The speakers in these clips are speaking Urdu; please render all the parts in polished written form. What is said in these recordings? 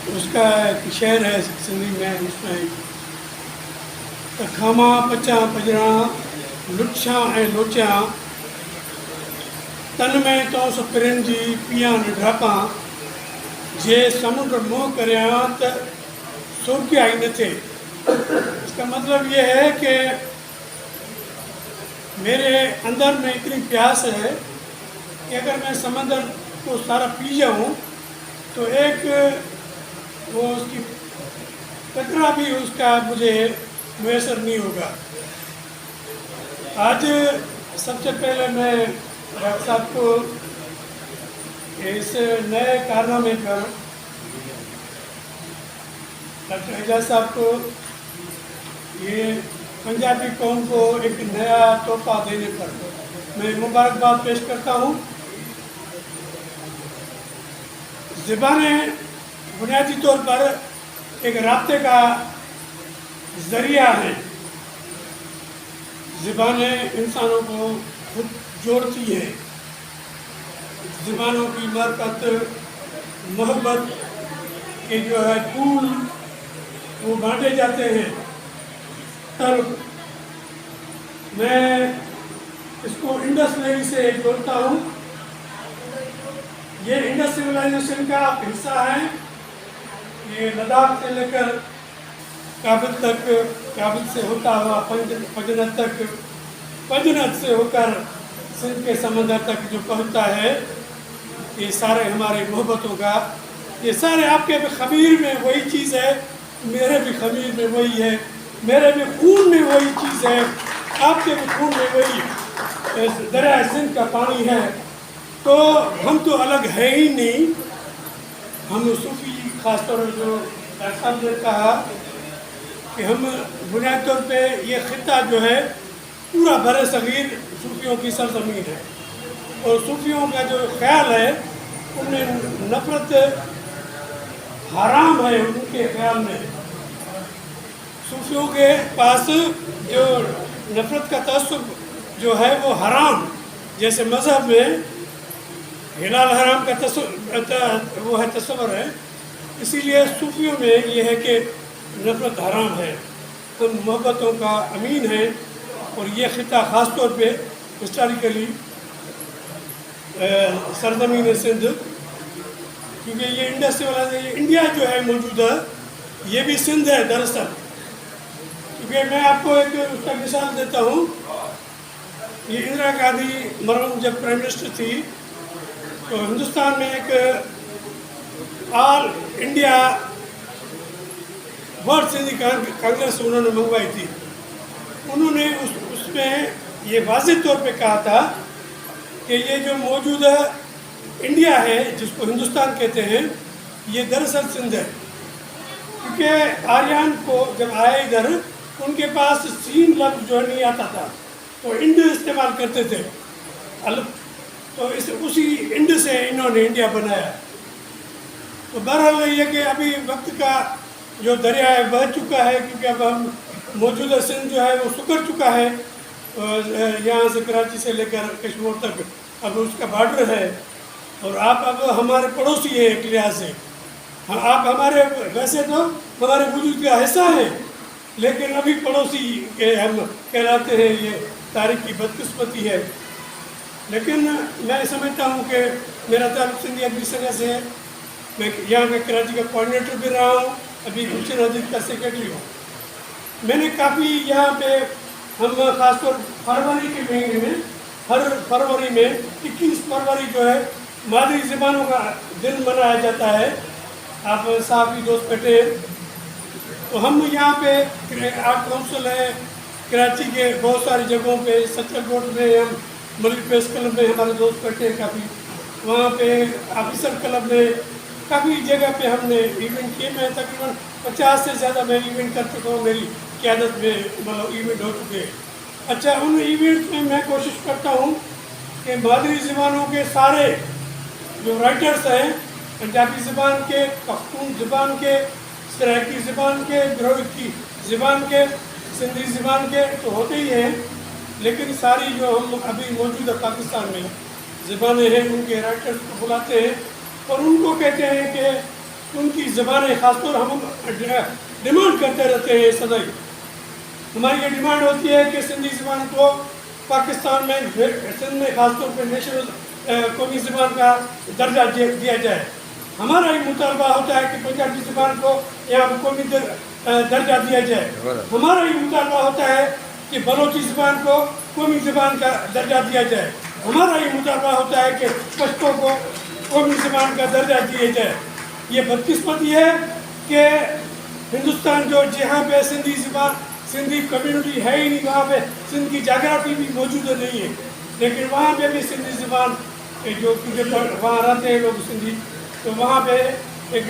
اس کا ایک شعر ہے سندھی میں، اس میں کھاما پچاں پجراں لچھاں اے لوچاں تن میں تو سپرن جی پیاں ڈھاپاں جے سمنڈ منہ کریاں تو سرکیا ہی نہ تھے۔ اس کا مطلب یہ ہے کہ میرے اندر میں اتنی پیاس ہے کہ اگر میں سمندر کو سارا پی جاؤں تو ایک وہ اس کی قطرہ بھی اس کا مجھے میسر نہیں ہوگا۔ آج سب سے پہلے میں ڈاکٹر صاحب کو اس نئے کارنامے پر، ڈاکٹر اعجاز صاحب کو یہ پنجابی قوم کو ایک نیا تحفہ دینے پر میں مبارکباد پیش کرتا ہوں۔ زبانیں بنیادی طور پر ایک رابطے کا ذریعہ ہیں۔ زبانیں انسانوں کو خود جوڑتی ہیں۔ زبانوں کی برکت، محبت کے جو ہے پھول وہ بانٹے جاتے ہیں۔ میں اس کو انڈس ویلی سے جوڑتا ہوں۔ یہ انڈس سویلائزیشن کا حصہ ہے۔ یہ لداخ سے لے کر کابل تک، کابل سے ہوتا ہوا پجنت تک، پجنت سے ہو کر سندھ کے سمندر تک جو پہنچتا ہے، یہ سارے ہمارے محبتوں کا، یہ سارے آپ کے بھی خمیر میں وہی چیز ہے، میرے بھی خمیر میں وہی ہے، میرے بھی خون میں وہی چیز ہے، آپ کے بھی خون میں وہی دریائے سندھ کا پانی ہے۔ تو ہم تو الگ ہے ہی نہیں۔ ہم صوفی خاص طور پر جو ڈاکٹر صاحب نے کہا کہ ہم بنیادی طور پہ یہ خطہ جو ہے پورا بر صغیر صوفیوں کی سرزمین ہے، اور صوفیوں کا جو خیال ہے ان میں نفرت حرام ہے۔ ان کے خیال میں صوفیوں کے پاس جو نفرت کا تعصب جو ہے وہ حرام، جیسے مذہب میں حلال حرام کا وہ ہے تصور ہے، اسی لیے صوفیوں میں یہ ہے کہ نفرت حرام ہے۔ ہم محبتوں کا امین ہیں، اور یہ خطہ خاص طور پہ ہسٹوریکلی سرزمین سندھ، کیونکہ یہ انڈس سویلائزیشن انڈیا جو ہے موجودہ یہ بھی سندھ ہے دراصل۔ کیونکہ میں آپ کو ایک اس کا مثال دیتا ہوں، یہ اندرا گاندھی مرحوم جب پرائم منسٹر تھی تو ہندوستان میں ایک آل انڈیا ورلڈ سندھی کانگریس انہوں نے منگوائی تھی۔ انہوں نے اس میں یہ واضح طور پہ کہا تھا کہ یہ جو موجودہ انڈیا ہے جس کو ہندوستان کہتے ہیں، یہ دراصل سندھ ہے۔ کیونکہ آریان کو جب آئے ادھر ان کے پاس سین لفظ جو نہیں آتا تھا، وہ انڈ استعمال کرتے تھے، تو اسی انڈ سے انہوں نے انڈیا بنایا۔ تو بہرحال یہ کہ ابھی وقت کا جو دریا ہے بہہ چکا ہے، کیونکہ اب ہم موجودہ سندھ جو ہے وہ سکڑ چکا ہے، یہاں سے کراچی سے لے کر کشمیر تک اب اس کا بارڈر ہے، اور آپ اب ہمارے پڑوسی ہیں ایک لحاظ سے۔ آپ ہمارے ویسے تو ہمارے وجود کا حصہ ہیں، لیکن ابھی پڑوسی کے ہم کہلاتے ہیں۔ یہ تاریخ کی بدقسمتی ہے، لیکن میں سمجھتا ہوں کہ میرا تعلق سندھی ادبی سنگھ سے ہے۔ میں یہاں کے کراچی کا کوآرڈینیٹر بھی رہا ہوں، ابھی گلشن حدیث کا سیکرٹری ہوں۔ میں نے کافی یہاں پہ ہم خاص طور فروری کے مہینے میں، ہر فروری میں 21 فروری جو ہے مادری زبانوں کا دن منایا جاتا ہے۔ آپ صحافی دوست بیٹھے ہیں، تو ہم یہاں پہ آرٹ کونسل ہے کراچی کے بہت ساری جگہوں پہ، سچل روڈ میں ہم ملک پریس کلب میں ہمارے دوست بیٹھے ہیں کافی، وہاں پہ آفیسر کلب میں کافی جگہ پہ ہم نے ایونٹ کیے۔ میں تقریباً 50 سے زیادہ میں ایونٹ کر چکا ہوں، میری قیادت میں مطلب ایونٹ ہو چکے ہیں۔ اچھا، ان ایونٹس میں میں کوشش کرتا ہوں کہ مادری زبانوں کے سارے جو رائٹرز ہیں، پنجابی زبان کے، پختون زبان کے، سرائکی زبان کے، دراوڑ کی زبان کے، سندھی زبان کے تو ہوتے ہی ہیں، لیکن ساری جو ہم ابھی موجودہ پاکستان میں زبانیں ہیں ان کے رائٹرز کو بلاتے ہیں، اور ان کو کہتے ہیں کہ ان کی زبانیں خاص طور ہم ڈیمانڈ کرتے رہتے ہیں سدائی. ہماری یہ ڈیمانڈ ہوتی ہے کہ سندھی زبان کو پاکستان میں سندھ میں خاص طور پہ نیشنل قومی زبان کا درجہ دیا جائے. ہمارا یہ مطالبہ ہوتا ہے کہ پنجابی زبان کو یہاں قومی درجہ دیا جائے. ہمارا یہ مطالبہ ہوتا ہے کہ بلوچی زبان کو قومی زبان کا درجہ دیا جائے. ہمارا یہ مطالبہ ہوتا ہے کہ پشتو کو قومی زبان کا درجہ دیا جائے. یہ بدقسمتی ہے کہ ہندوستان جو جہاں پہ سندھی زبان سندھی کمیونٹی ہے ہی نہیں، وہاں پہ سندھ کی جغرافی بھی موجود نہیں ہے، لیکن وہاں پہ بھی سندھی زبان جو وہاں رہتے ہیں لوگ سندھی، تو وہاں پہ ایک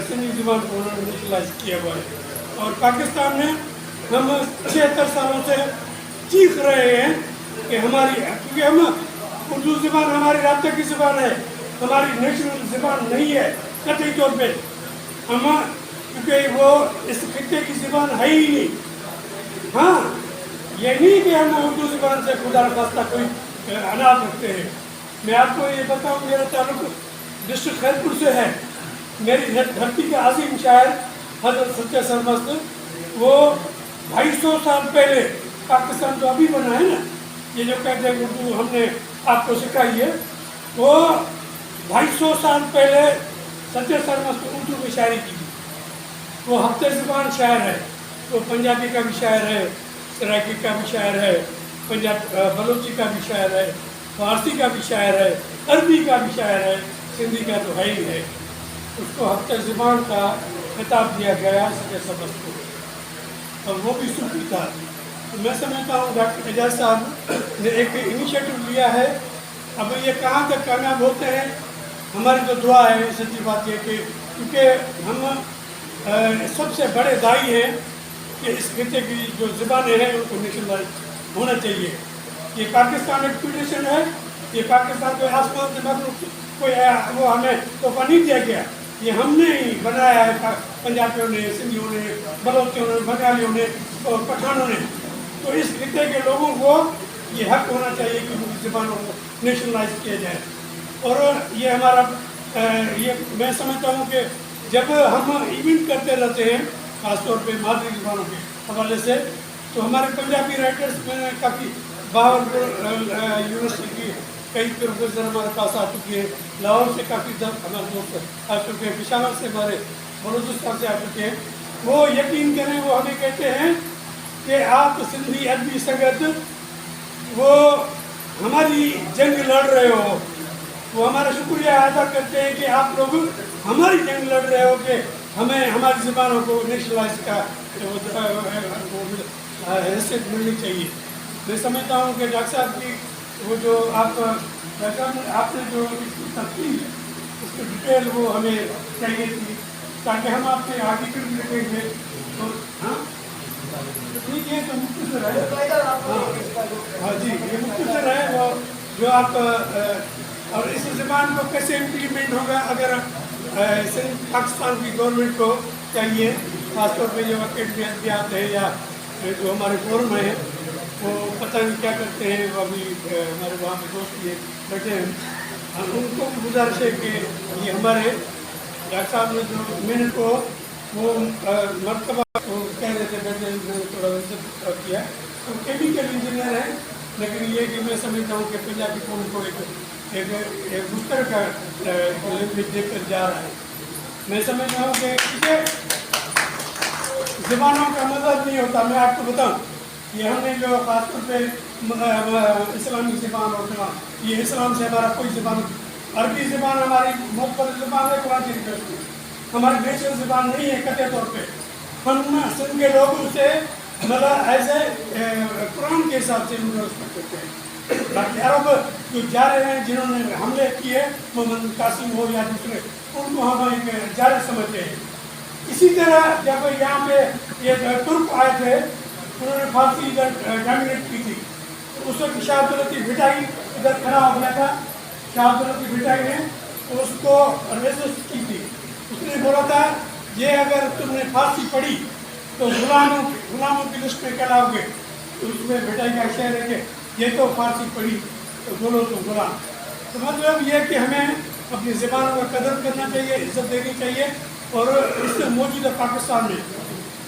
سندھی زبان کو انہوں نے نیشنلائز کیا ہوا ہے. اور پاکستان میں ہم 76 سالوں سے چیخ رہے ہیں کہ ہماری، کیونکہ ہم اردو زبان ہماری رابطے کی زبان ہے، ہماری نیشنل زبان نہیں ہے قطعی طور پہ. ہم کیونکہ وہ اس خطے کی زبان ہے ہی نہیں. ہاں یہ نہیں کہ ہم اردو زبان سے خدا نخواستہ کوئی عناد رکھتے ہیں. میں آپ کو یہ بتاؤں، میرا تعلق ڈسٹرکٹ خیر پور سے ہے. میری دھرتی کا عظیم شاعر حضرت سچا سرمست، وہ 250 سال پہلے پاکستان جو ابھی بنا ہے نا، یہ جو کہتے ہیں اردو ہم نے آپ کو سکھائی ہے، وہ 250 سال پہلے سچا سرمست اردو میں شاعری کی. وہ ہفتہ زبان شاعر ہے. وہ پنجابی کا بھی شاعر ہے، سرائکی کا بھی شاعر ہے، بلوچی کا بھی شاعر ہے، فارسی کا بھی شاعر ہے، عربی کا بھی شاعر ہے، سندھی کا تو ہے ہی ہے. اس کو ہفتہ زبان کا خطاب دیا گیا سچے سبق کو، اور وہ بھی صوفی تھا. تو میں سمجھتا ہوں ڈاکٹر اعجاز صاحب نے ایک انیشیٹو لیا ہے. اب یہ کہاں تک کامیاب ہوتے ہیں، ہماری تو دعا ہے. سچی بات یہ کہ کیونکہ ہم سب سے بڑے دائی ہیں کہ اس خطے کی جو زبانیں ہیں ان کو نیشنلائز ہونا چاہیے. یہ پاکستان ایک ٹریڈیشن ہے. یہ پاکستان کوئی آسمان سے مخلوق کوئی وہ ہمیں تحفہ نہیں دیا گیا، یہ ہم نے ہی بنایا ہے. پنجابیوں نے، سندھیوں نے، بلوچیوں نے، بنگالیوں نے اور پٹھانوں نے. تو اس خطے کے لوگوں کو یہ حق ہونا چاہیے کہ ان کی زبانوں کو نیشنلائز کیا جائے. اور یہ ہمارا یہ میں سمجھتا ہوں کہ جب ہم ایونٹ کرتے رہتے ہیں خاص طور پہ مادری زبانوں کے حوالے سے، تو ہمارے پنجابی رائٹرز میں کافی باہر یونیورسٹی کی کئی پروفیسر ہمارے پاس آ چکے ہیں. لاہور سے کافی ہمارے دوست آ چکے ہیں، پشاور سے، ہمارے بلوچستان سے آ چکے ہیں. وہ یقین کریں، وہ ہمیں کہتے ہیں کہ آپ سندھی ادبی سنگت وہ ہماری جنگ لڑ رہے ہو. وہ ہمارا شکریہ ادا کرتے ہیں کہ آپ لوگ ہماری جنگ لڑ رہے ہو کہ ہمیں ہماری زبانوں کو نیشنلائز کا حیثیت ملنی چاہیے. میں سمجھتا ہوں کہ ڈاکٹر صاحب کی وہ جو آپ نے جو اس کی تفصیل، اس کی ڈیٹیل وہ ہمیں چاہیے تھی تاکہ ہم آپ کے آگے کر لگیں گے. ہاں ٹھیک ہے، تو مختصر ہے. ہاں جی، یہ مختصر ہے وہ جو آپ. اور اس زبان کو کیسے امپلیمنٹ ہوگا، اگر پاکستان کی گورنمنٹ کو چاہیے، خاص طور پہ جو اکیڈمی ادبیات ہے یا جو ہمارے فورم ہیں، وہ پتہ نہیں کیا کرتے ہیں. وہ ابھی ہمارے وہاں پہ دوست یہ بیٹھے ہیں، ان کو گزارش ہے کہ یہ ہمارے ڈاکٹر صاحب نے جو منٹ کو وہ مرتبہ وہ کہہ رہے تھے، بیٹھے میں نے تھوڑا وزٹ کیا. وہ کیمیکل انجینئر ہیں، لیکن یہ کہ میں سمجھتا ہوں کہ پنجابی قوم کو ایک مشترکہ لینگویج دے کر جا رہا ہے. میں سمجھتا ہوں کہ اسے زبانوں کا مذہب نہیں ہوتا. میں آپ کو بتاؤں، یہ ہم نے جو خاص طور پہ اسلامی زبان اور زبان، یہ اسلام سے ہمارا کوئی زبان، عربی زبان ہماری مختلف زبان ہے، قرآن شریف ہے، ہماری نیشنل زبان نہیں ہے قطعی طور پہ. ہم سندھ کے لوگ اسے مطلب ایز اے قرآن کے حساب سے ریسپیکٹ کرتے ہیں. باقی عرب جو جا رہے ہیں، جنہوں نے حملے کیے، محمد قاسم ہو یا دوسرے، ان کو ہم ایک جارح سمجھتے ہیں. اسی طرح جب یہاں پہ یہ ترک آئے تھے، انہوں نے فارسی ادھر ڈومینیٹ کی تھی. اس وقت شاہ عبداللطیف بھٹائی ادھر کھڑا ہو گیا تھا. شاہ عبداللطیف بھٹائی نے اس کو ریزسٹ کی تھی. اس نے بولا تھا یہ اگر تم نے فارسی پڑھی تو غلاموں کی لسٹ میں کہلاؤ گے. تو اس میں بھٹائی کا شعر ہے کہ یہ تو فارسی پڑھی تو بولو تو غلام. تو مطلب یہ کہ ہمیں اپنی زبانوں کا قدر کرنا چاہیے، عزت دینی چاہیے. اور اس سے موجودہ پاکستان میں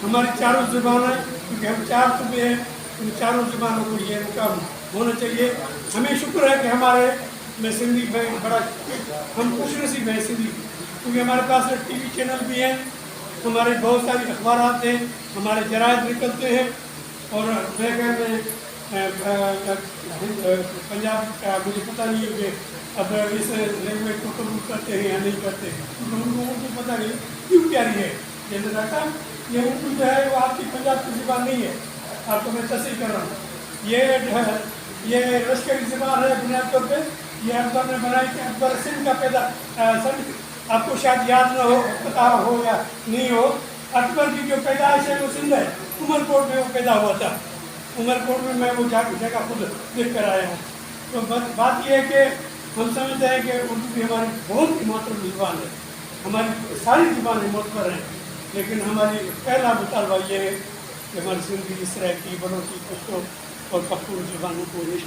ہماری چاروں زبانیں، کیونکہ ہم 4 صوبے ہیں، ان چاروں زبانوں کو یہ مقام ہونا چاہیے. ہمیں شکر ہے کہ ہمارے میں سندھی میں بڑا ہم خوش نصیب ہیں سندھی، کیونکہ ہمارے پاس ٹی وی چینل بھی ہیں، ہمارے بہت ساری اخبارات ہیں، ہمارے جرائد نکلتے ہیں. اور میرے خیال میں پنجاب کا مجھے پتہ نہیں ہے کہ اب اس لینگویج کو قبول کرتے ہیں یا نہیں کرتے، کیونکہ ان لوگوں کو پتہ نہیں کیوں پیاری ہے. جیسے ڈاکٹر صاحب یہ اردو جو ہے وہ آپ کی پنجاب کی زبان نہیں ہے، آپ کو میں تصحیح کر رہا ہوں. یہ لشکری زبان ہے بنیاد طور پہ، یہ اکبر نے بنائی تھی. اکبر سندھ کا پیدا سندھ، آپ کو شاید یاد نہ ہو، پتہ ہو یا نہیں ہو، اکبر کی جو پیدائش ہے وہ سندھ ہے. عمر کوٹ میں وہ پیدا ہوا تھا. عمر کوٹ میں وہ جگہ خود دیکھ کر آیا ہوں. تو بات یہ ہے کہ ہم سمجھتے ہیں کہ اردو بھی ہماری بہت ہی محترم زبان ہے. ہماری ساری زبانیں معتبر ہیں، لیکن ہماری پہلا مطالبہ یہ ہے کہ ہماری زندگی اس طرح کی بلوچی، پشتو اور پختون زبانوں کو نہیں